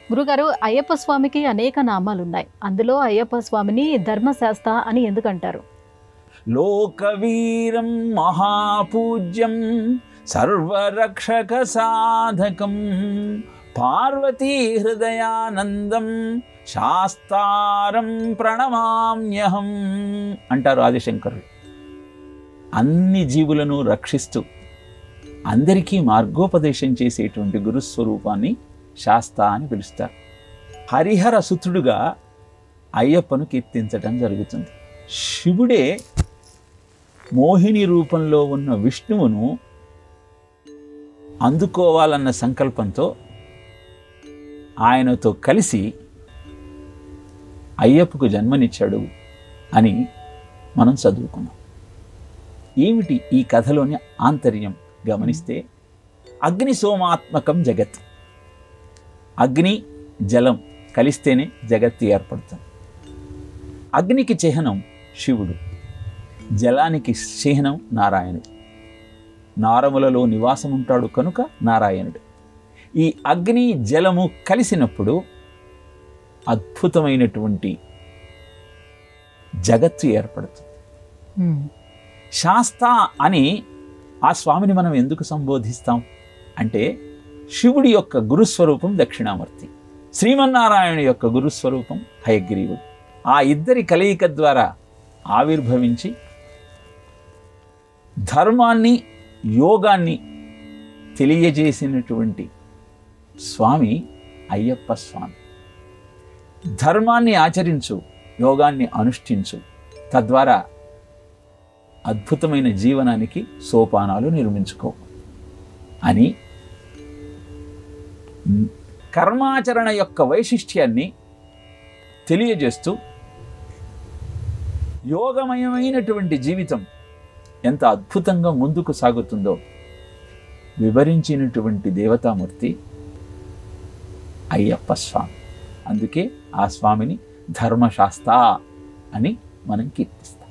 గురుగారు, అయ్యప్ప స్వామికి అనేక నామాలున్నాయి. అందులో అయ్యప్ప స్వామిని ధర్మశాస్త్ర అని ఎందుకంటారు? లోకవీరం మహాపూజ్యం సర్వరక్షక సాధకం పార్వతీ హృదయానందం శాస్తారం ప్రణమామ్యహం అంటారు ఆదిశంకరుడు. అన్ని జీవులను రక్షిస్తూ అందరికీ మార్గోపదేశం చేసేటువంటి గురుస్వరూపాన్ని శాస్తా అని పిలుస్తారు. హరిహర సుతుడుగా అయ్యప్పను కీర్తించటం జరుగుతుంది. శివుడే మోహిని రూపంలో ఉన్న విష్ణువును అందుకోవాలన్న సంకల్పంతో ఆయనతో కలిసి అయ్యప్పకు జన్మనిచ్చాడు అని మనం చదువుకున్నాం. ఏమిటి ఈ కథలోని ఆంతర్యం గమనిస్తే, అగ్ని సోమాత్మకం జగత్. అగ్ని జలం కలిస్తేనే జగత్తు ఏర్పడుతుంది. అగ్నికి చిహ్నం శివుడు, జలానికి చిహ్నం నారాయణుడు. నారములలో నివాసం ఉంటాడు కనుక నారాయణుడు. ఈ అగ్ని జలము కలిసినప్పుడు అద్భుతమైనటువంటి జగత్తు ఏర్పడుతుంది. శాస్తా అని ఆ స్వామిని మనం ఎందుకు సంబోధిస్తాం అంటే, శివుడి యొక్క గురుస్వరూపం దక్షిణామూర్తి, శ్రీమన్నారాయణుడి యొక్క గురుస్వరూపం హయగ్రీవుడు. ఆ ఇద్దరి కలయిక ద్వారా ఆవిర్భవించి ధర్మాన్ని యోగాన్ని తెలియజేసినటువంటి స్వామి అయ్యప్ప స్వామి. ధర్మాన్ని ఆచరించు, యోగాన్ని అనుష్ఠించు, తద్వారా అద్భుతమైన జీవనానికి సోపానాలు నిర్మించుకో అని కర్మాచరణ యొక్క వైశిష్ట్యాన్ని తెలియజేస్తూ యోగమయమైనటువంటి జీవితం ఎంత అద్భుతంగా ముందుకు సాగుతుందో వివరించినటువంటి దేవతామూర్తి అయ్యప్ప స్వామి. అందుకే ఆ స్వామిని ధర్మశాస్త్ర అని మనం కీర్తిస్తాం.